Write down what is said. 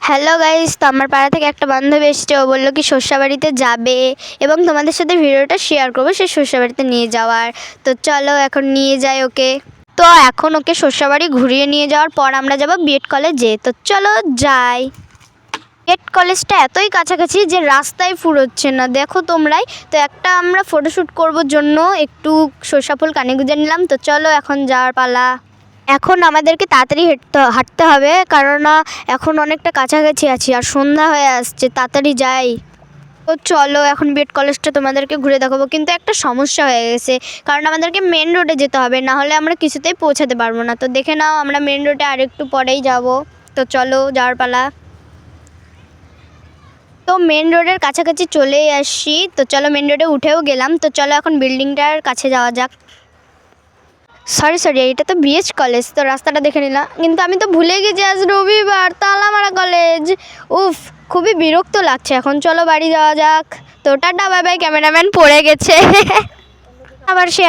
Hello guys, তো আমার পাড়া থেকে একটা বান্ধবী এসছে। ও বললো কি সর্ষাবাড়িতে যাবে এবং তোমাদের সাথে ভিডিওটা শেয়ার করবো সে সর্ষাবাড়িতে নিয়ে যাওয়ার। তো চলো এখন নিয়ে যাই ওকে। তো এখন ওকে সর্ষাবাড়ি ঘুরিয়ে নিয়ে যাওয়ার পর আমরা যাবো বিএড কলেজে। তো চলো যাই। বিএড কলেজটা এতই কাছাকাছি যে রাস্তায় ফুরোচ্ছে না, দেখো তোমরাই। তো একটা আমরা ফটোশ্যুট করবার জন্য একটু সর্ষা ফুল কানে গুঁজে নিলাম। তো চলো এখন যাওয়ার পালা। এখন আমাদেরকে তাড়াতাড়ি হাঁটতে হবে, কারণ এখন অনেকটা কাছাকাছি আছি আর সন্ধ্যা হয়ে আসছে, তাড়াতাড়ি যাই। তো চলো এখন বিএড কলেজটা তোমাদেরকে ঘুরে দেখাবো, কিন্তু একটা সমস্যা হয়ে গেছে, কারণ আমাদেরকে মেন রোডে যেতে হবে, না হলে আমরা কিছুতেই পৌঁছাতে পারবো না। তো দেখে নাও, আমরা মেন রোডে আর একটু পরেই যাব। তো চলো যাওয়ার পালা। তো মেন রোডের কাছাকাছি চলেই আসছি। তো চলো মেন রোডে উঠেও গেলাম। তো চলো এখন বিল্ডিংটার কাছে যাওয়া যাক। সরি এটা তো বিএড কলেজ। তো রাস্তাটা দেখে নিলাম, কিন্তু আমি তো ভুলে গেছি আজ রবিবার, তালামারা কলেজ। উফ, খুবই বিরক্ত লাগছে। এখন চলো বাড়ি যাওয়া যাক। তো টাটা বাই বাই। ক্যামেরাম্যান পড়ে গেছে। আবার সে